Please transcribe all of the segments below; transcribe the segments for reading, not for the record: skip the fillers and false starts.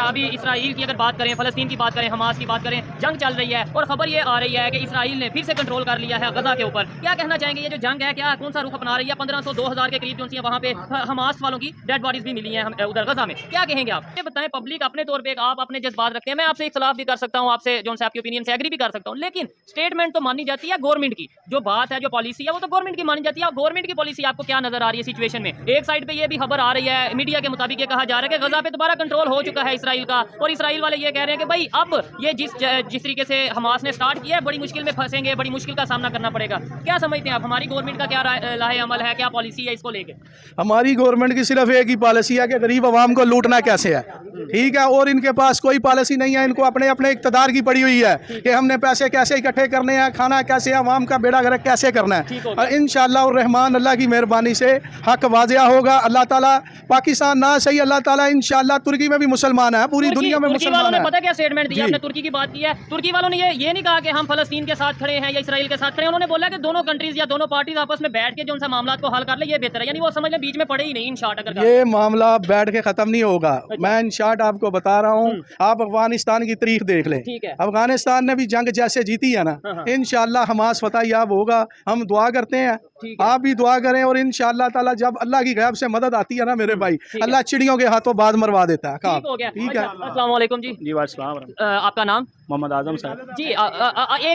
अभी इसराइल की अगर बात करें, फ़लस्तीन की बात करें, हमास की बात करें, जंग चल रही है और खबर ये आ रही है कि इसराइल ने फिर से कंट्रोल कर लिया है गजा के ऊपर। क्या कहना चाहेंगे, ये जो जंग है क्या कौन सा रुख अपना रही है? 1500-2000 के करीब जो सी वहाँ पे हमास वालों की डेड बॉडीज भी मिली हैं उधर गजा में। क्या कहेंगे आप? ये बताएं, पब्लिक अपने तौर पे आप अपने जज्बात रखते हैं, मैं आपसे इख्तलाफ भी कर सकता हूँ, आपसे जो आपकी ओपिनियन से एग्री भी कर सकता हूँ, लेकिन स्टेटमेंट तो मानी जाती है गवर्नमेंट की। जो बात है, जो पॉलिसी है, वो तो गवर्नमेंट की मानी जाती है। गवर्नमेंट की पॉलिसी आपको क्या नजर आ रही है सिचुएशन में? एक साइड पे ये भी खबर आ रही है, मीडिया के मुताबिक ये कहा जा रहा है कि गजा पे दोबारा कंट्रोल हो चुका है इसराइल का, और इसराइल वाले ये कह रहे हैं कि भाई अब ये जिस तरीके से हमास ने स्टार्ट किया है, बड़ी मुश्किल में फंसेंगे, बड़ी मुश्किल का सामना करना पड़ेगा। क्या समझते हैं आप, हमारी गवर्नमेंट का क्या लाहे अमल है, क्या पॉलिसी है इसको लेके? हमारी गवर्नमेंट की सिर्फ एक ही पॉलिसी है कि गरीब आवाम को लूटना कैसे है, ठीक है, और इनके पास कोई पॉलिसी नहीं है। इनको अपने अपने इक़्तिदार की पड़ी हुई है कि हमने पैसे कैसे इकट्ठे करने हैं, खाना कैसे, आवाम का बेड़ा गर्क कैसे करना है। और इंशाअल्लाह रहमान अल्लाह की मेहरबानी से हक वाज़िया होगा। अल्लाह ताला पाकिस्तान ना सही, अल्लाह ताला इंशाअल्लाह तुर्की में भी मुसलमान है, पूरी दुनिया में मुसलमान है। पता क्या स्टेटमेंट दिया आपने? तुर्की की बात की है। तुर्की वालों ने ये नहीं कहा कि हम फलस्तीन के साथ खड़े हैं या इसराइल के साथ खड़े हैं। उन्होंने बोला कि दोनों कंट्रीज या दोनों पार्टीज आपस में बैठ के जो उनसे मामला को हल कर ले, ये बेहतर है। यानी वो समझ लें बीच में पड़े ही नहीं। इन शॉर्ट अगर ये मामला बैठ के खत्म नहीं होगा। मैं इन शॉर्ट आपको बता रहा हूँ, आप अफगानिस्तान की तारीख देख लें। अफगानिस्तान ने भी जंग जैसे जीती है ना, इंशाअल्लाह हमास फतह याब होगा। हम दुआ करते हैं, आप भी दुआ करें, और इंशाअल्लाह ताला जब अल्लाह की गैब से मदद आती है ना मेरे भाई, अल्लाह चिड़ियों के हाथों बाज मरवा देता है। ठीक है। अस्सलाम वालेकुम जी। जी वालेकुम। आपका नाम? मोहम्मद आजम साहब जी।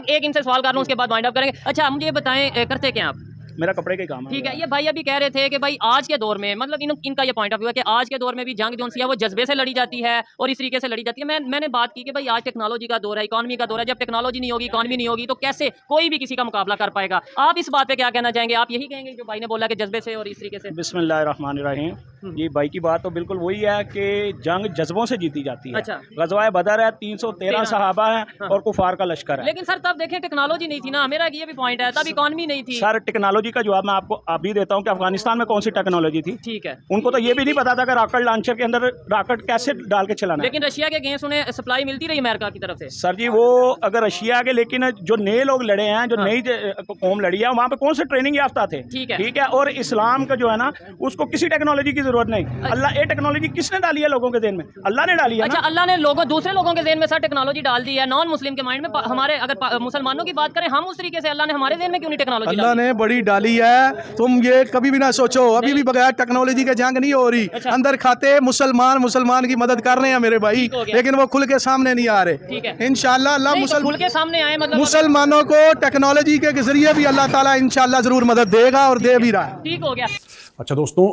एक इनसे सवाल कर रहा हूँ, उसके बाद वाइंड अप करेंगे। अच्छा, मुझे ये बताएं, करते क्या आप? मेरा कपड़े का काम है। ठीक है। ये भाई अभी कह रहे थे कि भाई आज के दौर में, मतलब इनका ये पॉइंट ऑफ व्यू है कि आज के दौर में भी जंग जो है वो जज्बे से लड़ी जाती है और इस तरीके से लड़ी जाती है। मैंने बात की कि भाई आज टेक्नोलॉजी का दौर है, इकॉनमी का दौर है। जब टेक्नोलॉजी नहीं होगी, इकॉनमी नहीं होगी, तो कैसे कोई भी किसी का मुकाबला कर पाएगा? आप इस बात पे क्या कहना चाहेंगे? आप यही कहेंगे जो भाई ने बोला कि जज्बे से और इस तरीके से? बिस्मिल्लाहिर्रहमानिर्रहीम। ये भाई की बात तो बिल्कुल वही है कि जंग जज्बों से जीती जाती है। अच्छा। गज़वाए बदर है, 313 सहाबा है और कुफार का लश्कर है। लेकिन सर तब देखें टेक्नोलॉजी नहीं थी ना, मेरा ये भी पॉइंट है, तब इकॉनमी नहीं थी। सर टेक्नोलॉजी का जवाब मैं आपको अभी देता हूँ कि अफगानिस्तान में कौन सी टेक्नोलॉजी थी। ठीक है। उनको तो ये भी नहीं पता था कि रॉकेट लॉन्चर के अंदर रॉकेट कैसे डाल के चलाना है। लेकिन रशिया के अगेंस्ट उन्हें सप्लाई मिलती रही अमेरिका की तरफ से। सर जी वो अगर रशिया के, लेकिन जो नए लोग लड़े हैं, जो नई कौम लड़ी है, वहाँ पे कौन से ट्रेनिंग याफ्ता थे। ठीक है। ठीक है। और इस्लाम का जो है ना, उसको किसी टेक्नोलॉजी की जरूरत नहीं। अल्लाह ये टेक्नोलॉजी किसने डाली है लोगों के देन में? अल्लाह ने डाली है। अच्छा, अल्लाह ने दूसरे लोगों के ज़हन में सर टेक्नोलॉजी डाल दी है, नॉन मुस्लिम के माइंड में। हमारे अगर मुसलमानों की बात करें, हम उस तरीके से, अल्लाह ने हमारे ज़हन में क्यों नहीं टेक्नोलॉजी? अल्लाह ने बड़ी डाली है, तुम ये कभी भी ना सोचो अभी भी बगैर टेक्नोलॉजी के जंग नहीं हो रही। अच्छा। अंदर खाते मुसलमान की मदद कर रहे हैं मेरे भाई, लेकिन वो खुल के सामने नहीं आ रहे। ठीक है। इंशाअल्लाह अल्लाह खुल के सामने आए, मतलब मुसलमानों को टेक्नोलॉजी के जरिए भी अल्लाह ताला इंशाअल्लाह जरूर मदद देगा और दे भी रहा है। ठीक हो गया। अच्छा दोस्तों,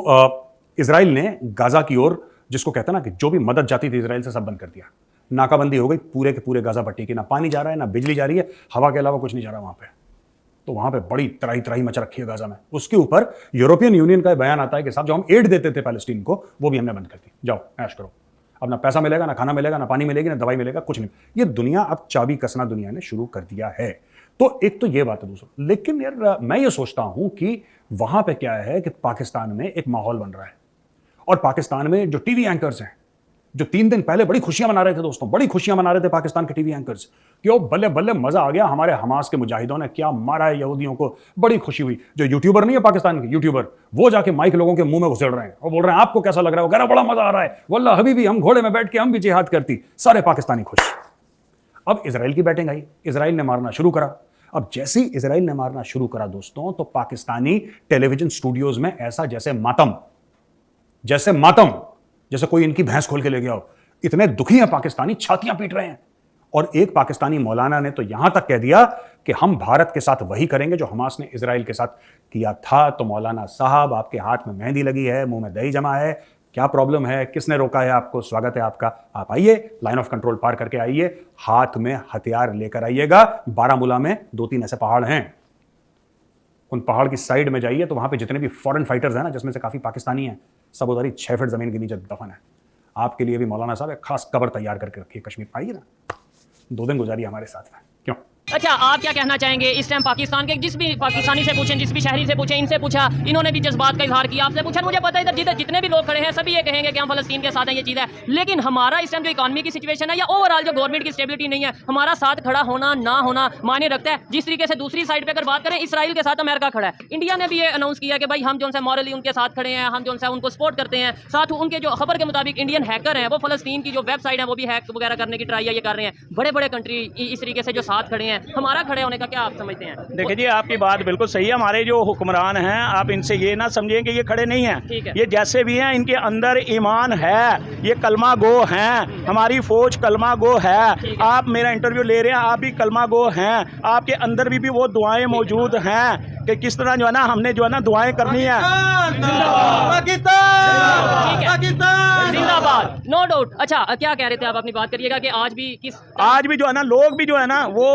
इजराइल ने गाजा की ओर, जिसको कहते हैं ना कि जो भी मदद जाती थी इजराइल से, सब बंद कर दिया। नाकाबंदी हो गई पूरे के पूरे गाजा पट्टी की। ना पानी जा रहा है, ना बिजली जा रही है, हवा के अलावा कुछ नहीं जा रहा वहां पे। तो वहां पे बड़ी तराई तराई मचा रखी है गाजा में। उसके ऊपर यूरोपियन यूनियन का बयान आता है कि साहब जो हम एड देते थे पैलेस्टीन को, वो भी हमने बंद कर दी। जाओ ऐश करो, अब ना पैसा मिलेगा, ना खाना मिलेगा, ना पानी मिलेगी, ना दवाई मिलेगा, कुछ नहीं। ये दुनिया अब चाबी कसना दुनिया ने शुरू कर दिया है। तो एक तो ये बात है। दूसरा, लेकिन यार मैं ये सोचता हूं कि वहां पे क्या है कि पाकिस्तान में एक माहौल बन रहा है, और पाकिस्तान में जो टीवी एंकर्स हैं, जो 3 दिन पहले बड़ी खुशियां मना रहे थे दोस्तों, बड़ी खुशियां मना रहे थे पाकिस्तान के टीवी एंकर्स कि ओ बल्ले बल्ले मजा आ गया, हमारे हमास के मुजाहिदों ने क्या मारा है यहूदियों को, बड़ी खुशी हुई। जो यूट्यूबर नहीं है पाकिस्तान के यूट्यूबर, वो जाके माइक लोगों के मुंह में घुसेड़ रहे हैं और बोल रहे हैं आपको कैसा लग रहा है? वगैरह बड़ा मजा आ रहा है, वल्लाह हबीबी हम घोड़े में बैठ के हम भी जिहाद करती। सारे पाकिस्तानी खुश। अब इसराइल की बैटिंग आई, इसराइल ने मारना शुरू करा। अब जैसे ही इसराइल ने मारना शुरू करा दोस्तों, तो पाकिस्तानी टेलीविजन स्टूडियोज में ऐसा जैसे मातम, जैसे कोई इनकी भैंस खोल के ले गया हो, इतने दुखी हैं पाकिस्तानी, छातियां पीट रहे हैं। और एक पाकिस्तानी मौलाना ने तो यहां तक कह दिया कि हम भारत के साथ वही करेंगे जो हमास ने इजराइल के साथ किया था। तो मौलाना साहब, आपके हाथ में मेहंदी लगी है, मुंह में दही जमा है, क्या प्रॉब्लम है? किसने रोका है आपको? स्वागत है आपका, आप आइए, लाइन ऑफ कंट्रोल पार करके आइए, हाथ में हथियार लेकर आइएगा। बारामूला में 2-3 ऐसे पहाड़ हैं, उन पहाड़ की साइड में जाइए, तो वहां पे जितने भी फॉरेन फाइटर्स हैं ना, जिसमें से काफी पाकिस्तानी हैं, सब उधर ही 6 फीट जमीन के नीचे दफन है। आपके लिए भी मौलाना साहब एक खास कब्र तैयार करके रखिए कश्मीर। आइए ना, 2 दिन गुजारिए हमारे साथ में, क्यों? अच्छा, आप क्या कहना चाहेंगे इस टाइम पाकिस्तान के, जिस भी पाकिस्तानी से पूछें, जिस भी शहरी से पूछें, इनसे पूछा, इन्होंने भी जज्बात का इजहार किया, आपसे पूछा, मुझे पता है इधर जितने भी लोग खड़े हैं सभी ये कहेंगे कि हम फलस्तीन के साथ हैं, ये चीज़ है। लेकिन हमारा इस टाइम जो इकॉनमी की सिचुएशन है या ओवरऑल जो गवर्नमेंट की स्टेबिलिटी नहीं है, हमारा साथ खड़ा होना ना होना मायने रखता है। जिस तरीके से दूसरी साइड पर अगर बात करें, इसराइल के साथ अमेरिका खड़ा है, इंडिया ने भी ये अनाउंस किया कि भाई हम जो है मॉरली उनके साथ खड़े हैं, हम जो है उनको सपोर्ट करते हैं। साथ उनके जो खबर के मुताबिक इंडियन हैकर हैं वो फलस्तीन की जो वेबसाइट है वो भी हैक वगैरह करने की ट्राई ये कर रहे हैं। बड़े बड़े कंट्री इस तरीके से जो साथ खड़े हैं, हमारा खड़े होने का क्या आप समझते हैं? देखिए जी, आपकी बात बिल्कुल सही है। हमारे जो हुक्मरान हैं, आप इनसे ये ना समझें कि ये खड़े नहीं ठीक है। हैं। ये जैसे भी हैं, इनके अंदर ईमान है, ये कलमा गो हैं। हमारी फौज कलमा गो है। आप मेरा इंटरव्यू ले रहे हैं, आप भी कलमा गो हैं। आपके अंदर भी वो दुआएं मौजूद हैं कि किस तरह जो है ना हमने जो है ना दुआएं करनी है। जिंदाबाद, नो डाउट। अच्छा, क्या कह रहे थे आप? अपनी बात करिएगा कि आज भी जो है ना लोग भी जो है ना वो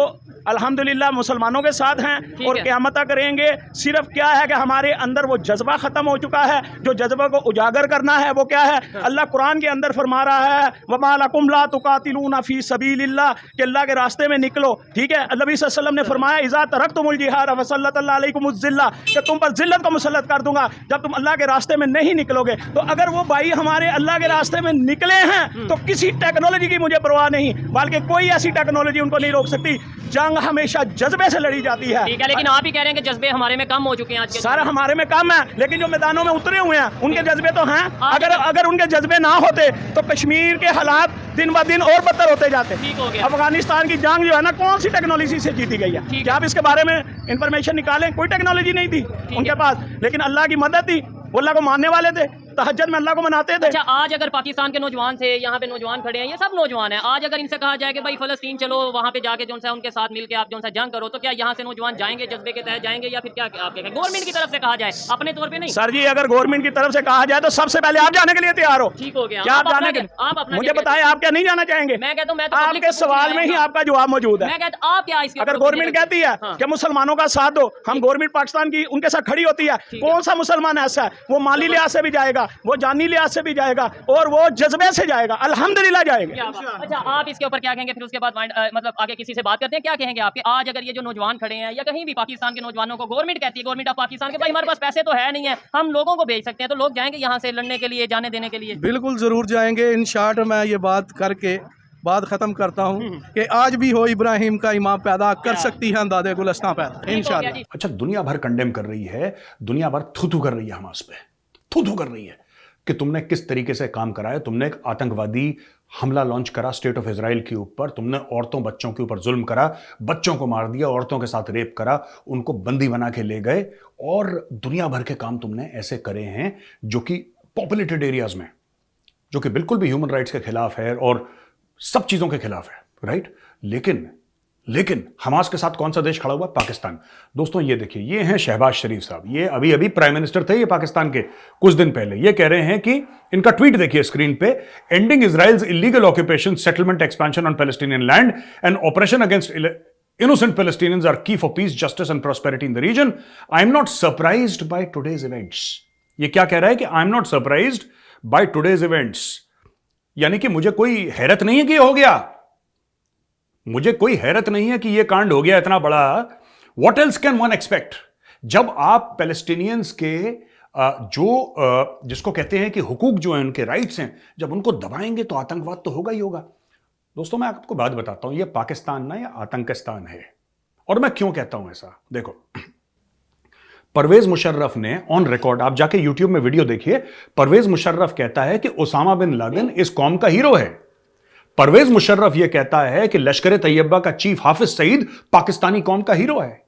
अल्हम्दुलिल्लाह मुसलमानों के साथ हैं और क़यामत करेंगे। सिर्फ क्या है कि हमारे अंदर वो जज्बा ख़त्म हो चुका है। जो जज्बा को उजागर करना है वो क्या है? अल्लाह कुरान के अंदर फरमा रहा है, वमा लकुम ला तुकातिलूना फी सबीलिल्लाह, कि अल्लाह के रास्ते में निकलो। ठीक है, नबी सल्लल्लाहु अलैहि वसल्लम ने फरमाया, इज़ा तरक्तुमुल जिहाद फसल्लतल्लाहु अलैकुमुज़ ज़िल्ला, कि तुम पर जिल्लत को मुसल्लत कर दूंगा जब तुम अल्लाह के रास्ते में नहीं निकलोगे। तो अगर वो भाई हमारे अल्लाह के रास्ते में निकले हैं तो किसी टेक्नोलॉजी की मुझे परवाह नहीं, बल्कि कोई ऐसी टेक्नोलॉजी उनको नहीं रोक सकती। जंग हमेशा जज्बे से लड़ी जाती है। ठीक है, लेकिन आप ही कह रहे हैं कि जज्बे हमारे में कम हो चुके हैं आज के। सारा हमारे में कम है, लेकिन जो मैदानों में उतरे हुए हैं उनके जज्बे तो हैं। अगर उनके जज्बे ना होते तो कश्मीर के हालात दिन ब दिन और बदतर होते जाते। ठीक हो गया। अफगानिस्तान की जंग जो है ना, कौन सी टेक्नोलॉजी से जीती गई है? क्या आप इसके बारे में इंफॉर्मेशन निकालें? कोई टेक्नोलॉजी नहीं थी उनके पास, लेकिन अल्लाह की मदद थी। वो अल्लाह को मानने वाले थे, तहज्जुद में अल्लाह को मनाते थे। अच्छा, आज अगर पाकिस्तान के नौजवान थे, यहाँ पे नौजवान खड़े हैं, ये सब नौजवान हैं, आज अगर इनसे कहा जाए कि भाई फलस्तीन चलो, वहाँ पे जाके जो है उनके साथ मिलके आप जो है जंग करो, तो क्या यहाँ से नौजवान जाएंगे, जज्बे के तहत जाएंगे, या फिर क्या आप कहेंगे? गवर्नमेंट की तरफ से कहा जाए, अपने तौर पे नहीं। सर जी, अगर गवर्नमेंट की तरफ से कहा जाए तो सबसे पहले आप जाने के लिए तैयार हो। ठीक हो गया। क्या आप जाने के? मुझे बताएं, आप क्या नहीं जाना चाहेंगे? मैं कहता हूँ, आपके सवाल में ही आपका जवाब मौजूद है। मैं कहता आप क्या इसके, अगर गवर्नमेंट कहती है कि मुसलमानों का साथ दो, हम गवर्नमेंट पाकिस्तान की उनके साथ खड़ी होती है, कौन सा मुसलमान ऐसा है? वो माली लिहाज से भी जाएगा, वो जानी लिहाज से भी जाएगा, और वो जज्बे से जाएगा, अल्हम्दुलिल्लाह जाएगा। अच्छा, आप इसके ऊपर क्या कहेंगे? फिर उसके बाद मतलब आगे किसी से बात करते हैं, क्या कहेंगे आपके? आज अगर ये जो नौजवान खड़े हैं या कहीं भी पाकिस्तान के नौजवानों को गवर्नमेंट कहती है, गवर्नमेंट ऑफ पाकिस्तान के भाई हमारे पास पैसे तो है नहीं है, हम लोगों को भेज सकते हैं, तो लोग जाएंगे यहाँ से लड़ने के लिए, जाने देने के लिए? बिल्कुल ज़रूर जाएंगे। इन शॉर्ट मैं ये बात करके बात ख़त्म करता हूँ कि आज भी हो इब्राहिम का इमाम पैदा कर सकती है अंदाज़े गुलस्तां पैदा, इंशाअल्लाह। अच्छा, दुनिया भर कंडेम कर रही है, दुनिया भर थू कर रही है हमास पे, थू कर रही है कि तुमने किस तरीके से काम करा है। तुमने एक आतंकवादी हमला लॉन्च करा स्टेट ऑफ इजराइल के ऊपर, तुमने औरतों बच्चों के ऊपर जुल्म करा, बच्चों को मार दिया, औरतों के साथ रेप करा, उनको बंदी बना के ले गए, और दुनिया भर के काम तुमने ऐसे करे हैं जो कि पॉपुलेटेड एरियाज में, जो कि बिल्कुल भी ह्यूमन राइट्स के खिलाफ है और सब चीजों के खिलाफ है, राइट? लेकिन हमास के साथ कौन सा देश खड़ा हुआ? पाकिस्तान। दोस्तों ये देखिए, ये हैं शहबाज शरीफ साहब, ये अभी अभी प्राइम मिनिस्टर थे ये पाकिस्तान के कुछ दिन पहले। ये कह रहे हैं कि इनका ट्वीट देखिए स्क्रीन पे, ending Israel's illegal occupation, settlement expansion on Palestinian land and operation against innocent Palestinians are key for peace, justice and prosperity in the region. I am not surprised by today's events. ये क्या कह रहा है कि I am not surprised by today's events, यानी कि मुझे कोई हैरत नहीं है कि हो गया, मुझे कोई हैरत नहीं है कि यह कांड हो गया इतना बड़ा। What else can one expect? जब आप पैलेस्टीनियंस के जिसको कहते हैं कि हुकूक जो है, उनके राइट्स हैं, जब उनको दबाएंगे तो आतंकवाद तो होगा ही होगा। दोस्तों मैं आपको बात बताता हूं, यह पाकिस्तान ना या आतंकिस्तान है, और मैं क्यों कहता हूं ऐसा। देखो, परवेज मुशर्रफ ने ऑन रिकॉर्ड, आप जाके यूट्यूब में वीडियो देखिए, परवेज मुशर्रफ कहता है कि उसामा बिन लादेन इस कौम का हीरो है। परवेज मुशर्रफ यह कहता है कि लश्कर तैयबा का चीफ हाफिज सईद पाकिस्तानी कौम का हीरो है।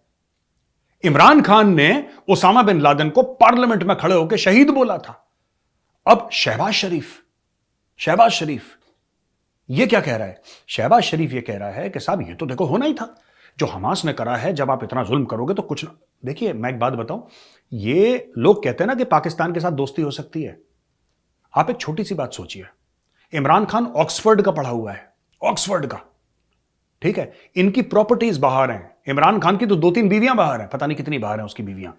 इमरान खान ने उसामा बिन लादेन को पार्लियामेंट में खड़े होकर शहीद बोला था। अब शहबाज शरीफ ये क्या कह रहा है? शहबाज शरीफ ये कह रहा है कि साहब ये तो देखो होना ही था, जो हमास ने करा है, जब आप इतना जुल्म करोगे तो कुछ ना। देखिए मैं एक बात बताऊं, ये लोग कहते हैं ना कि पाकिस्तान के साथ दोस्ती हो सकती है। आप एक छोटी सी बात सोचिए, इमरान खान ऑक्सफोर्ड का पढ़ा हुआ है, ऑक्सफोर्ड का, ठीक है, इनकी प्रॉपर्टीज बाहर हैं, इमरान खान की तो 2-3 बीवियां बाहर हैं, पता नहीं कितनी बाहर हैं उसकी बीवियां।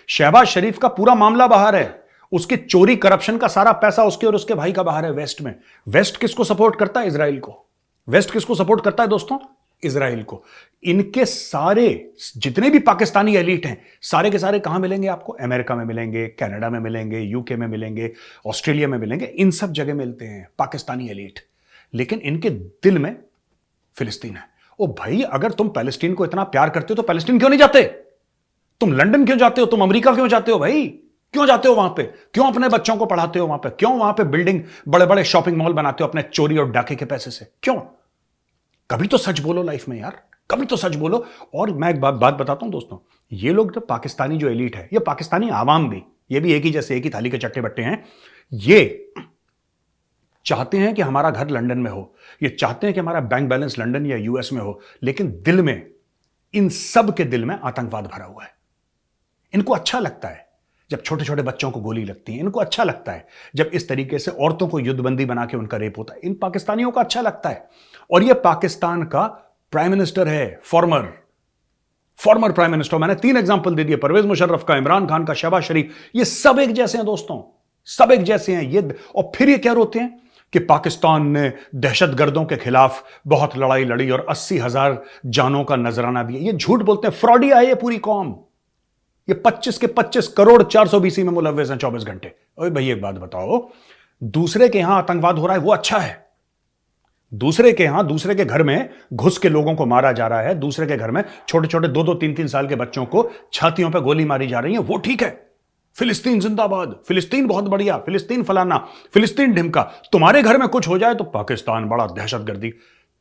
शहबाज शरीफ का पूरा मामला बाहर है, उसके चोरी करप्शन का सारा पैसा उसके और उसके भाई का बाहर है वेस्ट में। वेस्ट किसको सपोर्ट करता है? इजराइल को। वेस्ट किसको सपोर्ट करता है दोस्तों? इजराइल को। इनके सारे जितने भी पाकिस्तानी एलिट हैं सारे के सारे कहां मिलेंगे आपको? अमेरिका में मिलेंगे, कनाडा में मिलेंगे, यूके में मिलेंगे, ऑस्ट्रेलिया में मिलेंगे, इन सब जगह मिलते हैं पाकिस्तानी एलिट। लेकिन इनके दिल में फिलिस्तीन है। ओ भाई, अगर तुम पैलेस्टीन को इतना प्यार करते हो तो पैलेस्टीन क्यों नहीं जाते? तुम लंदन क्यों जाते हो? तुम अमेरिका क्यों जाते हो भाई? क्यों जाते हो वहां पे? क्यों अपने बच्चों को पढ़ाते हो वहां पे? क्यों वहां पे बिल्डिंग, बड़े बड़े शॉपिंग मॉल बनाते हो अपने चोरी और डाके के पैसे से? क्यों? कभी तो सच बोलो लाइफ में यार, कभी तो सच बोलो। और मैं एक बात बताता हूं दोस्तों, ये लोग जो पाकिस्तानी जो एलीट है, ये पाकिस्तानी आवाम भी, ये भी एक ही जैसे, एक ही थाली के चट्टे बट्टे हैं। ये चाहते हैं कि हमारा घर लंदन में हो, ये चाहते हैं कि हमारा बैंक बैलेंस लंदन या यूएस में हो, लेकिन दिल में, इन सब के दिल में आतंकवाद भरा हुआ है। इनको अच्छा लगता है जब छोटे छोटे बच्चों को गोली लगती है, इनको अच्छा लगता है जब इस तरीके से औरतों को युद्धबंदी बना के उनका रेप होता है, इन पाकिस्तानियों को अच्छा लगता है। और ये पाकिस्तान का प्राइम मिनिस्टर है, फॉर्मर प्राइम मिनिस्टर। मैंने 3 एग्जांपल दे दिए, परवेज मुशर्रफ का, इमरान खान का, शहबाज शरीफ, ये सब एक जैसे हैं दोस्तों, सब एक जैसे हैं ये। और फिर ये क्या रोते हैं कि पाकिस्तान ने दहशतगर्दों के खिलाफ बहुत लड़ाई लड़ी और 80,000 जानों का नजराना दिया। ये झूठ बोलते हैं, फ्रॉडिया है ये पूरी कौम। ये 25 के 25 करोड़ 420 में मुलव्वस हैं 24 घंटे। ओए भाई एक बात बताओ, दूसरे के यहां आतंकवाद हो रहा है वो अच्छा है? दूसरे के यहां, दूसरे के घर में घुस के लोगों को मारा जा रहा है, दूसरे के घर में छोटे छोटे 2-2, 3-3 साल के बच्चों को छातियों पर गोली मारी जा रही है, वो ठीक है? फिलिस्तीन जिंदाबाद, फिलिस्तीन बहुत बढ़िया, फिलिस्तीन फलाना, फिलिस्तीन ढिमका। तुम्हारे घर में कुछ हो जाए तो पाकिस्तान बड़ा दहशतगर्दी।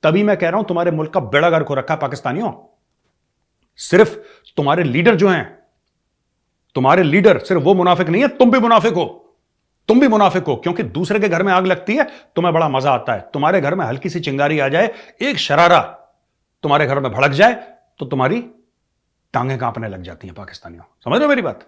तभी मैं कह रहा हूं तुम्हारे मुल्क का बेड़ा गर्क हो रखा है पाकिस्तानियों। सिर्फ तुम्हारे लीडर जो हैं, तुम्हारे लीडर सिर्फ वो मुनाफिक नहीं है, तुम भी मुनाफिक हो, तुम भी मुनाफिक हो। क्योंकि दूसरे के घर में आग लगती है, तुम्हें बड़ा मजा आता है। तुम्हारे घर में हल्की सी चिंगारी आ जाए, एक शरारा तुम्हारे घर में भड़क जाए तो तुम्हारी टांगें कांपने लग जाती हैं पाकिस्तानियों। समझ रहे हो मेरी बात?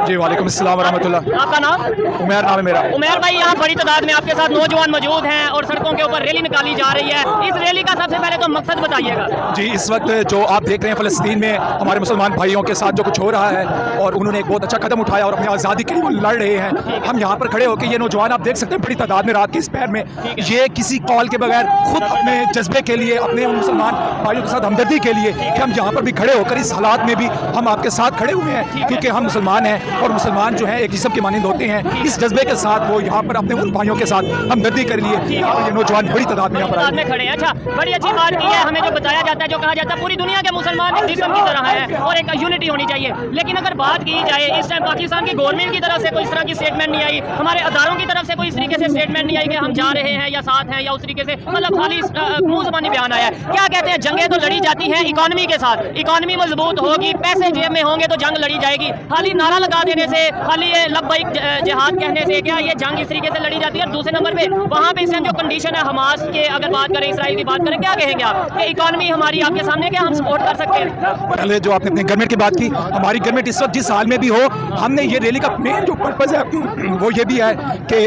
जी वालेकुम अस्सलाम व रहमतुल्लाह। आपका नाम? उमैर नाम है मेरा। उमैर भाई, यहाँ बड़ी तादाद में आपके साथ नौजवान मौजूद हैं और सड़कों के ऊपर रैली निकाली जा रही है। इस रैली का सबसे पहले तो मकसद बताइएगा। जी, इस वक्त जो आप देख रहे हैं फ़लस्तीन में हमारे मुसलमान भाइयों के साथ जो कुछ हो रहा है, और उन्होंने एक बहुत अच्छा कदम उठाया और अपनी आज़ादी के लिए वो लड़ रहे हैं। हम यहाँ पर खड़े होकर, ये नौजवान आप देख सकते हैं बड़ी तादाद में रात के इस पैर में, ये किसी कॉल के बगैर खुद अपने जज्बे के लिए, अपने मुसलमान भाइयों के साथ हमदर्दी के लिए कि हम यहाँ पर भी खड़े होकर इस हालात में भी हम आपके साथ खड़े हुए हैं, क्योंकि हम मुसलमान हैं और मुसलमान जो है एक जिस्म के मानिंद होते हैं। इस जज्बे के साथ वो यहाँ पर अपने उन भाइयों के साथ हमदर्दी कर लिए। ये नौजवान बड़ी तादाद में यहाँ पर आए खड़े हैं। अच्छा, बड़ी अच्छी बात की है। हमें जो बताया जाता है, जो कहा जाता है, पूरी दुनिया के मुसलमान एक जिस्म की तरह है और एक यूनिटी होनी चाहिए। लेकिन अगर बात की जाए, इस टाइम पाकिस्तान की गवर्नमेंट की तरफ से कोई इस तरह की स्टेटमेंट नहीं आई, हमारे अदारों की तरफ से कोई इस तरीके से स्टेटमेंट नहीं आई कि हम जा रहे हैं या साथ हैं या उस तरीके से, मतलब खाली मुंह ज़बानी बयान आया है। क्या कहते हैं, जंगें तो लड़ी जाती हैं इकॉनमी के साथ, इकॉनमी मजबूत होगी, पैसे जेब में होंगे तो जंग लड़ी जाएगी। खाली नारा लगा देने से, खाली ये लब्बैक जिहाद कहने से क्या ये जंग इस तरीके से लड़ी जाती है? दूसरे नंबर पे वहाँ पे इस टाइम जो कंडीशन है हमास के, अगर बात करें, इसराइल की बात करें, क्या कहेंगे आप कि इकॉनमी हमारी आपके सामने, क्या हम सपोर्ट कर सकते हैं? पहले जो आपने अपने गवर्नमेंट की बात की, हमारी गवर्नमेंट इस वक्त जिस हाल में भी हो, हमने ये रैली का मेन जो पर्पज़ है वो ये भी है कि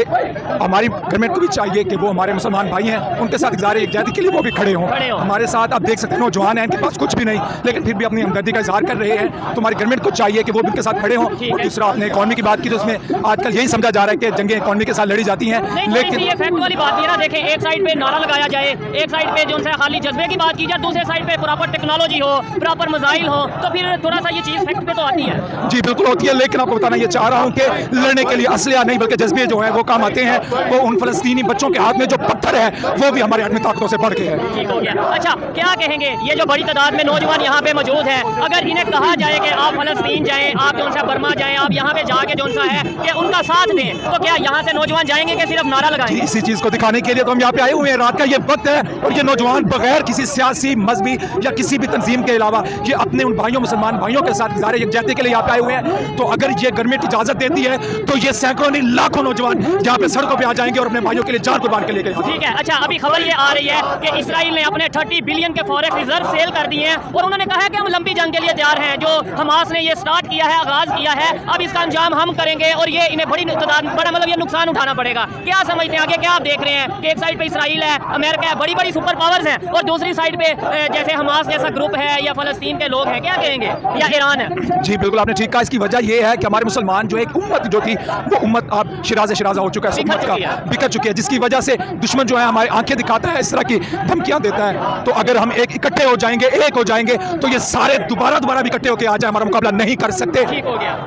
हमारी गवर्नमेंट को भी चाहिए कि वो हमारे मुसलमान भाई हैं, उनके साथ इज़हार यकजहती के लिए वो भी खड़े हों हमारे साथ। आप देख सकते हैं नौजवान हैं, इनके पास कुछ भी नहीं, लेकिन फिर भी अपनी हमदर्दी का इज़हार कर रहे हैं। तो हमारी गवर्नमेंट को चाहिए कि वो भी उनके साथ खड़े हों। और दूसरा, आपने इकॉनमी की बात की, तो उसमें आजकल यही समझा जा रहा है कि जंगें इकॉनमी के साथ लड़ी जाती हैं, लेकिन ये फैक्ट वाली बात है ना। देखें, एक साइड पे नारा लगाया जाए, एक साइड पे जो है खाली जज्बे की बात की जाए, दूसरे साइड पे प्रॉपर टेक्नोलॉजी हो, प्रॉपर मिसाइल हो, तो फिर थोड़ा सा ये चीज़ फैक्ट पे तो आती है। जी बिल्कुल होती है, लेकिन आपको बताना ये चाह रहा हूँ कि लड़ने के लिए असलिया नहीं बल्कि जज्बे जो है वो काम आते हैं। वो उन फ़लस्तीनी बच्चों के हाथ में जो पत्थर है वो भी हमारे आदमी ताकतों से बढ़ के है। ठीक हो गया। अच्छा, क्या कहेंगे, ये जो बड़ी तादाद में नौजवान यहाँ पे मौजूद है, अगर इन्हें कहा जाए कि आप फ़लस्तीन जाएँ, आप जो सा बर्मा जाएँ, आप यहाँ पे जाके जो सा है कि उनका साथ दें, तो क्या यहाँ से नौजवान जाएंगे कि सिर्फ नारा लगाएंगे? इसी चीज़ को दिखाने के लिए तो हम यहाँ पे आए हुए हैं। रात का ये वक्त है और ये नौजवान बगैर किसी सियासी, मजहबी या किसी भी तंजीम के अलावा ये अपने उन भाइयों, मुसलमान भाइयों के साथ इज़हार यकजहती के लिए यहाँ पे आए हुए हैं। तो अगर ये गवर्नमेंट इजाज़त देती है तो ये सैकड़ों नहीं लाखों नौजवान यहाँ पे सड़कों पर आ जाएंगे और अपने भाइयों के लिए जान कुर्बान के लिए। ठीक है। अच्छा, अभी खबर ये आ रही है कि इसराइल ने अपने 30 बिलियन के फॉरेक्स रिजर्व सेल कर दिए हैं और उन्होंने कहा है कि हम लंबी जंग के लिए तैयार हैं। जो हमास ने ये स्टार्ट किया है, आगाज किया है, अब इसका अंजाम हम करेंगे और ये इन्हें बड़ा मतलब ये नुकसान उठाना पड़ेगा। क्या समझते हैं आगे? क्या आप देख रहे हैं कि एक साइड पे इसराइल है, अमेरिका है, बड़ी बड़ी सुपर पावर्स हैं, और दूसरी साइड पे जैसे हमास जैसा ग्रुप है या फलस्तीन के लोग हैं, क्या कहेंगे, या ईरान है? जी बिल्कुल, आपने ठीक कहा। इसकी वजह यह है कि हमारे मुसलमान जो एक उम्मत जो थी, वो उम्मत अब शिराजा हो चुका है, उम्मत का बिखर चुकी है, जिसकी वजह से दुश्मन जो है हमारी आंखें दिखाता है, इस तरह की धमकियां देता है। तो अगर हम एक इकट्ठे हो जाएंगे, एक हो जाएंगे, तो ये सारे दोबारा भी इकट्ठे होकर आ जाए, हमारा मुकाबला नहीं कर सकते।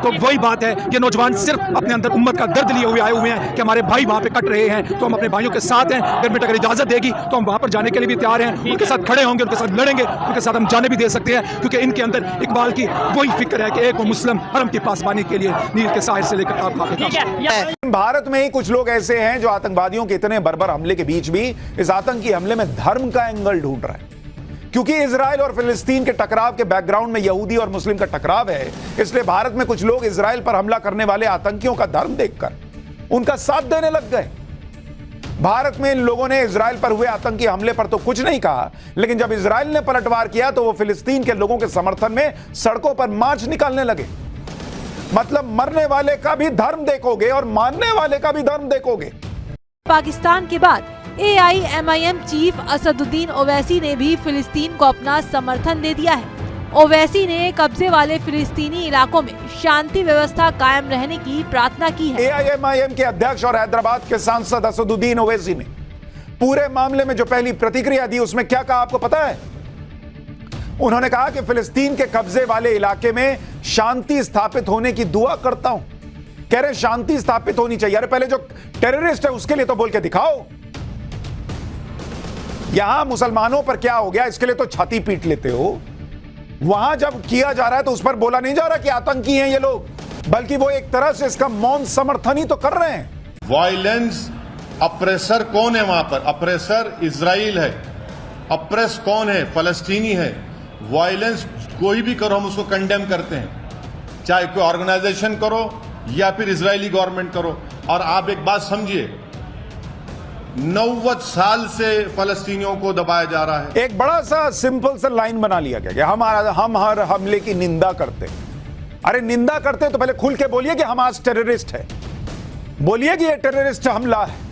तो वही बात है, ये नौजवान सिर्फ अपने अंदर उम्मत का दर्द लिए हुए आए हुए हैं कि हमारे भाई वहां पे कट रहे हैं, तो हम अपने भाइयों के साथ हैं। गवर्नमेंट अगर इजाजत देगी तो हम वहां पर जाने के लिए भी तैयार हैं, उनके साथ खड़े होंगे, उनके साथ लड़ेंगे, उनके साथ हम जाने भी दे सकते हैं, क्योंकि इनके अंदर इकबाल की वही फिक्र है कि एक वो मुस्लिम हरम की पासबानी के लिए नील के साहिल से लेकर भारत में ही कुछ लोग ऐसे हैं जो आतंकवादियों के इतने बर्बर हमले के बीच भी इस आतंकी हमले में धर्म का एंगल ढूंढ रहे हैं। क्योंकि इजराइल और फिलिस्तीन के टकराव के बैकग्राउंड में यहूदी और मुस्लिम का टकराव है, इसलिए भारत में कुछ लोग इजराइल पर हमला करने वाले आतंकियों का धर्म देखकर उनका साथ देने लग गए। भारत में इन लोगों ने इजराइल पर हुए आतंकी हमले पर तो कुछ नहीं कहा, लेकिन जब इजराइल ने पलटवार किया तो वो फिलिस्तीन के लोगों के समर्थन में सड़कों पर मार्च निकालने लगे। मतलब मरने वाले का भी धर्म देखोगे और मानने वाले का भी धर्म देखोगे। पाकिस्तान के बाद AIMIM चीफ असदुद्दीन ओवैसी ने भी फिलिस्तीन को अपना समर्थन दे दिया है। ओवैसी ने कब्जे वाले फिलिस्तीनी इलाकों में शांति व्यवस्था कायम रहने की प्रार्थना की है। AIMIM के अध्यक्ष और हैदराबाद के सांसद असदुद्दीन ओवैसी ने पूरे मामले में जो पहली प्रतिक्रिया दी, उसमें क्या कहा आपको पता है? उन्होंने कहा कि फिलिस्तीन के कब्जे वाले इलाके में शांति स्थापित होने की दुआ करता हूं। कह रहे शांति स्थापित होनी चाहिए। अरे पहले जो टेररिस्ट है उसके लिए तो बोल के दिखाओ। यहां मुसलमानों पर क्या हो गया इसके लिए तो छाती पीट लेते हो। वहां जब किया जा रहा है तो उस पर बोला नहीं जा रहा कि आतंकी हैं ये लोग, बल्कि वो एक तरह से इसका मौन समर्थन ही तो कर रहे हैं। वायलेंस, अप्रेसर कौन है वहां पर? अप्रेसर इजराइल है, अप्रेस कौन है? फलस्तीनी है। वायलेंस कोई भी करो हम उसको कंडेम करते हैं, चाहे कोई ऑर्गेनाइजेशन करो या फिर इजरायली गवर्नमेंट करो। और आप एक बात समझिए, 90 साल से फलस्तीनियों को दबाया जा रहा है। एक बड़ा सा सिंपल सा लाइन बना लिया गया कि हम हर हमले की निंदा करते हैं। अरे निंदा करते हैं तो पहले खुल के बोलिए कि हमास टेररिस्ट है, बोलिए कि ये टेररिस्ट हमला है।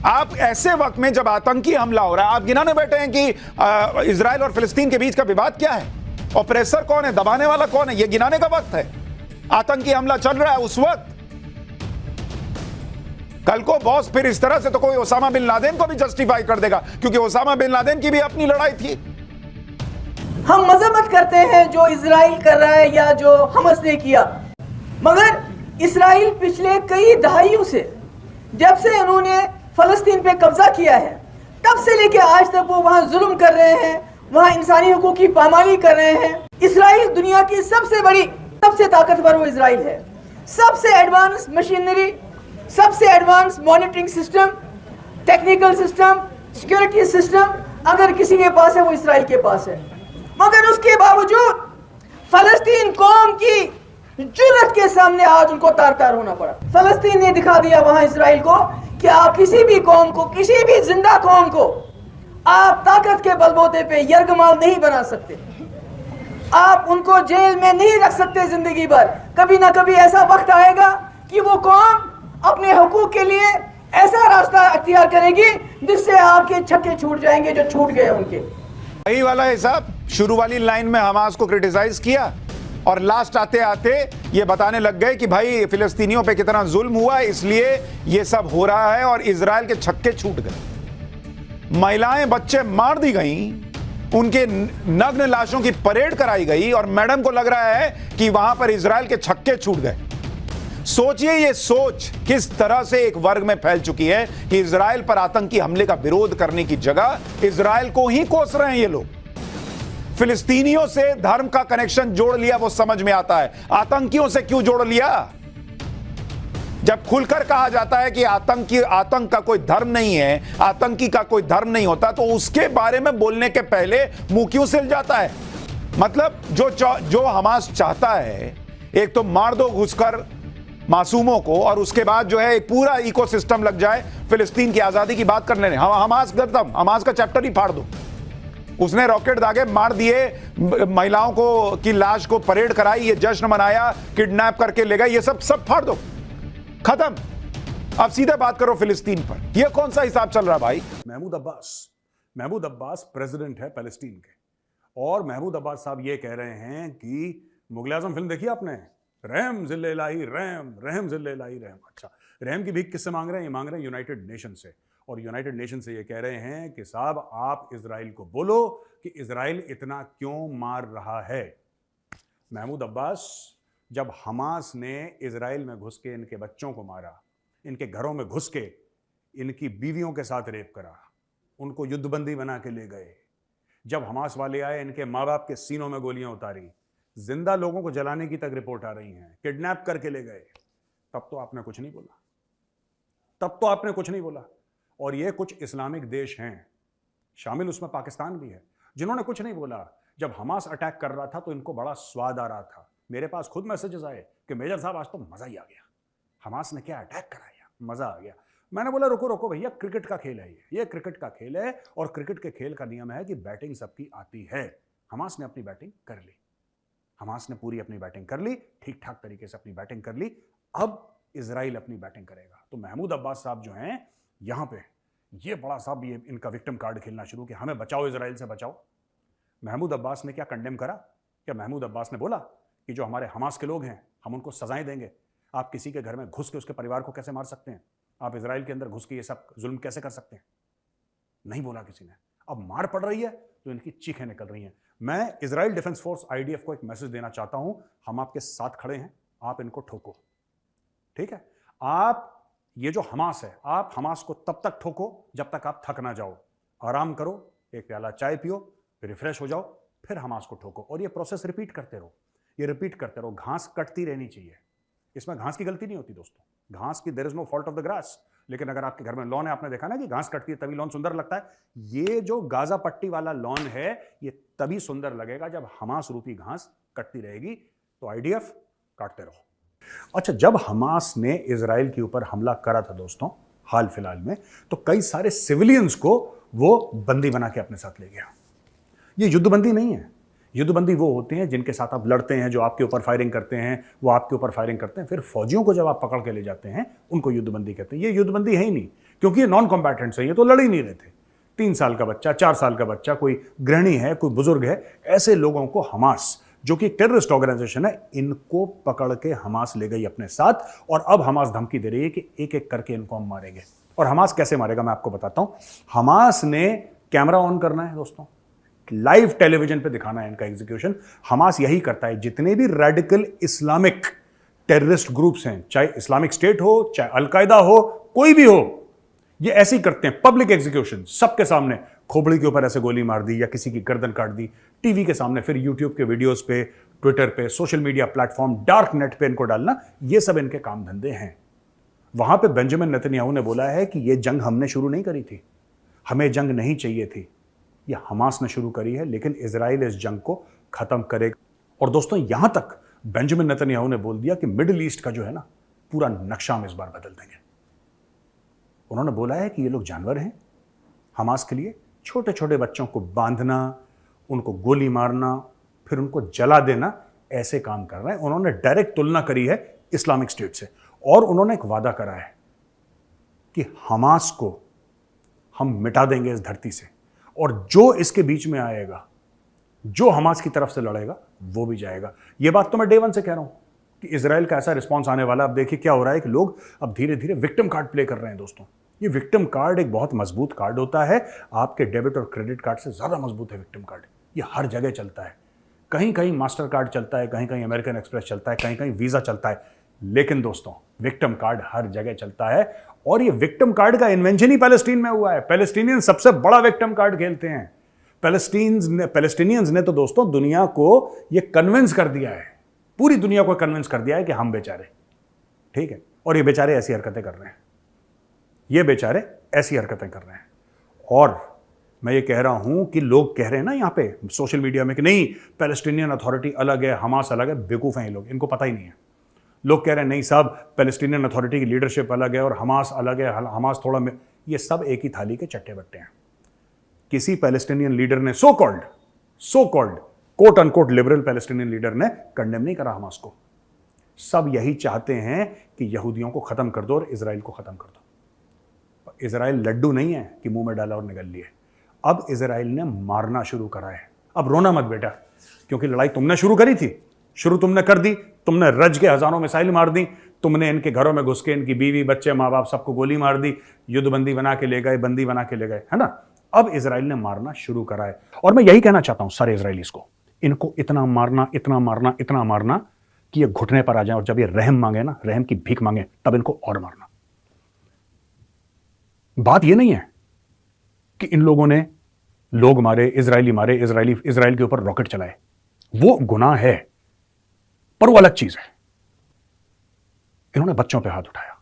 आप ऐसे वक्त में जब आतंकी हमला हो रहा है, आप गिनाने बैठे हैं कि इजराइल और फिलिस्तीन के बीच का विवाद क्या है, ऑपरेसर कौन है, दबाने वाला कौन है, ये गिनाने का वक्त है। आतंकी हमला चल रहा है उस वक्त। कल को बॉस फिर इस तरह से तो कोई ओसामा बिन लादेन को भी जस्टिफाई कर देगा, क्योंकि ओसामा बिन लादेन की भी अपनी लड़ाई थी। हम मजम्मत करते हैं जो इजराइल कर रहा है या जो हमस ने किया, मगर इजराइल पिछले कई दहाइयों से, जब से उन्होंने फलस्तीन पे कब्जा किया है, तब से लेकर आज तक वो वहां जुल्म कर रहे हैं, वहां इंसानी हुकूक की पामाली कर रहे हैं। इजराइल दुनिया की सबसे बड़ी, सबसे ताकतवर वो इजराइल है। सबसे एडवांस मशीनरी, सबसे advance monitoring system, technical system, security system अगर किसी के पास है वो इजराइल के पास है। मगर उसके बावजूद फलस्तीन कौम की जुर्रत के सामने आज उनको तार तार होना पड़ा। फलस्तीन ने दिखा दिया वहां इजराइल को कि आप किसी भी कौम को, किसी भी जिंदा कौम को आप ताकत के बलबूते पे यरगमाल नहीं बना सकते। आप उनको जेल में नहीं रख सकते जिंदगी भर। कभी ना कभी ऐसा वक्त आएगा कि वो कौम अपने हुकूक के लिए ऐसा रास्ता अख्तियार करेगी जिससे आपके छक्के छूट जाएंगे जो छूट गए उनके। यही वाला हिसाब शुरू वाली लाइन में हमास को क्रिटिसाइज किया और लास्ट आते आते ये बताने लग गए कि भाई फिलिस्तीनियों पे कितना जुल्म हुआ, इसलिए ये सब हो रहा है और इजराइल के छक्के छूट गए। महिलाएं बच्चे मार दी गई, उनके नग्न लाशों की परेड कराई गई और मैडम को लग रहा है कि वहां पर इजराइल के छक्के छूट गए। सोचिए ये सोच किस तरह से एक वर्ग में फैल चुकी है कि इजराइल पर आतंकी हमले का विरोध करने की जगह इजराइल को ही कोस रहे हैं ये लोग। फिलिस्तीनियों से धर्म का कनेक्शन जोड़ लिया वो समझ में आता है, आतंकियों से क्यों जोड़ लिया? जब खुलकर कहा जाता है कि आतंक का कोई धर्म नहीं है, आतंकी का कोई धर्म नहीं होता, तो उसके बारे में बोलने के पहले मुंह क्यों सिल जाता है? मतलब जो हमास चाहता है, एक तो मार दो घुसकर मासूमों को और उसके बाद जो है एक पूरा इकोसिस्टम लग जाए फिलिस्तीन की आजादी की बात करने। हमास खत्म, हमास का चैप्टर ही फाड़ दो। उसने रॉकेट दागे मार दिए, महिलाओं को की लाश को परेड कराई, ये जश्न मनाया, किडनैप करके ले गए, ये सब फाड़ दो, खत्म। अब सीधे बात करो फिलिस्तीन पर, ये कौन सा हिसाब चल रहा भाई? महमूद अब्बास प्रेसिडेंट है पैलेस्टीन के, और महमूद अब्बास साहब ये कह रहे हैं कि मुगल आजम फिल्म देखी आपने, रहम जिल्ले इलाही रहम, रहम जिल्ले इलाही रहम। अच्छा, रहम की भीख किससे मांग रहे हैं? ये मांग रहे हैं यूनाइटेड नेशन से, और यूनाइटेड नेशन से ये कह रहे हैं कि साहब आप इजराइल को बोलो कि इजराइल इतना क्यों मार रहा है। महमूद अब्बास, जब हमास ने इजराइल में घुस के इनके बच्चों को मारा, इनके घरों में घुस के इनकी बीवियों के साथ रेप करा, उनको युद्धबंदी बना के ले गए, जब हमास वाले आए इनके माँ बाप के सीनों में गोलियां उतारी, जिंदा लोगों को जलाने की तक रिपोर्ट आ रही हैं, किडनैप करके ले गए, तब तो आपने कुछ नहीं बोला, तब तो आपने कुछ नहीं बोला। और ये कुछ इस्लामिक देश हैं, शामिल उसमें पाकिस्तान भी है, जिन्होंने कुछ नहीं बोला। जब हमास अटैक कर रहा था तो इनको बड़ा स्वाद आ रहा था। मेरे पास खुद मैसेजेस आए कि मेजर साहब आज तो मजा ही आ गया, हमास ने क्या अटैक कराया, मजा आ गया। मैंने बोला रुको रुको भैया, क्रिकेट का खेल है ये क्रिकेट का खेल है, और क्रिकेट के खेल का नियम है कि बैटिंग सबकी आती है। हमास ने अपनी बैटिंग कर ली, हमास ने पूरी अपनी बैटिंग कर ली, ठीक ठाक तरीके से अपनी बैटिंग कर ली। अब इजराइल अपनी बैटिंग करेगा। तो महमूद अब्बास साहब जो हैं यहां पे, ये बड़ा साहब ये इनका विक्टिम कार्ड खेलना शुरू किया, हमें बचाओ, इजराइल से बचाओ। महमूद अब्बास ने क्या कंडेम करा? क्या महमूद अब्बास ने बोला कि जो हमारे हमास के लोग हैं हम उनको सजाएं देंगे? आप किसी के घर में घुस के उसके परिवार को कैसे मार सकते हैं? आप इजराइल के अंदर घुस के ये सब जुल्म कैसे कर सकते हैं? नहीं बोला किसी ने। अब मार पड़ रही है तो इनकी चीखें निकल रही हैं। मैं इजराइल डिफेंस फोर्स IDF को एक मैसेज देना चाहता हूं, हम आपके साथ खड़े हैं, आप इनको ठोको, ठीक है? आप ये जो हमास है, आप हमास को तब तक ठोको जब तक आप थक ना जाओ, आराम करो, एक प्याला चाय पियो, फिर रिफ्रेश हो जाओ, फिर हमास को ठोको, और ये प्रोसेस रिपीट करते रहो, ये रिपीट करते रहो। घास कटती रहनी चाहिए, इसमें घास की गलती नहीं होती दोस्तों, घास की there is no fault of the grass. लेकिन अगर आपके घर में लॉन है, आपने देखा ना कि घास कटती है तभी लॉन सुंदर लगता है। ये जो गाजा पट्टी वाला लॉन है ये तभी सुंदर लगेगा जब हमास रूपी घास कटती रहेगी। तो IDF काटते रहो। अच्छा, जब हमास ने इजराइल के ऊपर हमला करा था दोस्तों हाल फिलहाल में, तो कई सारे सिविलियंस को वो बंदी बना के अपने साथ ले गया। ये युद्धबंदी नहीं है, युद्धबंदी वो होते हैं जिनके साथ आप लड़ते हैं, जो आपके ऊपर फायरिंग करते हैं, वो आपके ऊपर फायरिंग करते हैं, फिर फौजियों को जब आप पकड़ के ले जाते हैं उनको युद्धबंदी कहते हैं। ये युद्धबंदी है ही नहीं, क्योंकि ये नॉन कॉम्बैटेंट्स हैं, ये तो लड़ ही नहीं रहे थे। 3 साल का बच्चा, 4 साल का बच्चा, कोई गृहिणी है, कोई बुजुर्ग है, ऐसे लोगों को हमास, जो कि टेररिस्ट ऑर्गेनाइजेशन है, इनको पकड़ के हमास ले गई अपने साथ, और अब हमास धमकी दे रही है कि एक एक करके इनको हम मारेंगे। और हमास कैसे मारेगा मैं आपको बताता हूं। हमास ने कैमरा ऑन करना है दोस्तों, लाइव टेलीविजन पे दिखाना है इनका एग्जीक्यूशन। हमास यही करता है, जितने भी रेडिकल इस्लामिक टेररिस्ट ग्रुप्स हैं, चाहे इस्लामिक स्टेट हो, चाहे अलकायदा हो, कोई भी हो, ये ऐसे ही करते हैं। पब्लिक एग्जीक्यूशन, सबके सामने, खोपड़ी के ऊपर ऐसे गोली मार दी या किसी की गर्दन काट दी, टीवी के सामने, फिर यूट्यूब के वीडियोस पे, ट्विटर पे, social media platform, dark net पे इनको डालना, ये सब इनके काम धंधे हैं। वहां पे बेंजामिन नेतन्याहू ने बोला है कि ये जंग हमने शुरू नहीं करी थी, हमें जंग नहीं चाहिए थी, ये हमास ने शुरू करी है, लेकिन इजराइल इस जंग को खत्म करेगा। और दोस्तों यहां तक बेंजामिन नेतन्याहू ने बोल दिया कि मिडिल ईस्ट का जो है ना पूरा नक्शा हम इस बार बदल देंगे। उन्होंने बोला है कि ये लोग जानवर हैं हमास के लिए, छोटे छोटे बच्चों को बांधना, उनको गोली मारना, फिर उनको जला देना, ऐसे काम कर रहे हैं। उन्होंने डायरेक्ट तुलना करी है इस्लामिक स्टेट से, और उन्होंने एक वादा करा है कि हमास को हम मिटा देंगे इस धरती से, और जो इसके बीच में आएगा, जो हमास की तरफ से लड़ेगा, वो भी जाएगा। ये बात तो मैं डे 1 से कह रहा हूं कि इजराइल का ऐसा रिस्पॉन्स आने वाला। अब देखिए क्या हो रहा है कि लोग अब धीरे धीरे विक्टिम कार्ड प्ले कर रहे हैं दोस्तों। ये विक्टिम कार्ड एक बहुत मजबूत कार्ड होता है, आपके डेबिट और क्रेडिट कार्ड से ज्यादा मजबूत है विक्टिम कार्ड। ये हर जगह चलता है, कहीं कहीं मास्टर कार्ड चलता है, कहीं कहीं अमेरिकन एक्सप्रेस चलता है, कहीं कहीं वीजा चलता है, लेकिन दोस्तों विक्टिम कार्ड हर जगह चलता है। और ये विक्टिम कार्ड का इन्वेंशन ही पैलेस्टीन में हुआ है। पैलेस्टीनियन सबसे बड़ा विक्टिम कार्ड खेलते हैं। पैलेस्टीनियंस ने तो दोस्तों दुनिया को ये कन्विंस कर दिया है, पूरी दुनिया को कन्विंस कर दिया है कि हम बेचारे, ठीक है, और ये बेचारे ऐसी हरकतें कर रहे हैं, ये बेचारे ऐसी हरकतें कर रहे हैं। और मैं ये कह रहा हूं कि लोग कह रहे हैं ना यहाँ पे सोशल मीडिया में कि नहीं पैलेस्टीनियन अथॉरिटी अलग है, हमास अलग है, बेवकूफ हैं ये लोग, इनको पता ही नहीं है। लोग कह रहे हैं नहीं साहब पैलेस्टीनियन अथॉरिटी की लीडरशिप अलग है और हमास अलग है, हमास थोड़ा में, ये सब एक ही थाली के चट्टे बट्टे हैं। किसी पैलेस्टीनियन लीडर ने so called quote unquote liberal Palestinian leader ने कंडेम नहीं करा हमास को। सब यही चाहते हैं कि यहूदियों को खत्म कर दो और इजराइल को खत्म कर दो। इजराइल लड्डू नहीं है कि मुंह में डाला और निगल लिए। अब इजराइल ने मारना शुरू करा है। अब रोना मत बेटा, क्योंकि लड़ाई तुमने शुरू करी थी, शुरू तुमने कर दी। तुमने रज के हजारों मिसाइल मार दी, तुमने इनके घरों में घुस के इनकी बीवी बच्चे माँ बाप सबको गोली मार दी, युद्धबंदी बना के ले गए, बंदी बना के ले गए, है ना। अब इजराइल ने मारना शुरू करा है। और मैं यही कहना चाहता हूं सारे इजराइलीज को, इनको इतना मारना इतना मारना इतना मारना कि ये घुटने पर आ जाए, और जब ये रहम मांगे ना, रहम की भीख मांगे, तब इनको और मारना। बात ये नहीं है कि इन लोगों ने लोग मारे, इजराइल के ऊपर रॉकेट चलाए, वो गुनाह है, पर वो अलग चीज है। इन्होंने बच्चों पे हाथ उठाया,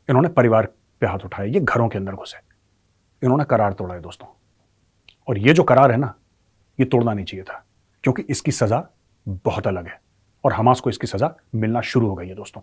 इन्होंने परिवार पे हाथ उठाया, ये घरों के अंदर घुसे, इन्होंने करार तोड़ा है दोस्तों। और ये जो करार है ना, ये तोड़ना नहीं चाहिए था, क्योंकि इसकी सजा बहुत अलग है और हमास को इसकी सजा मिलना शुरू हो गई है दोस्तों।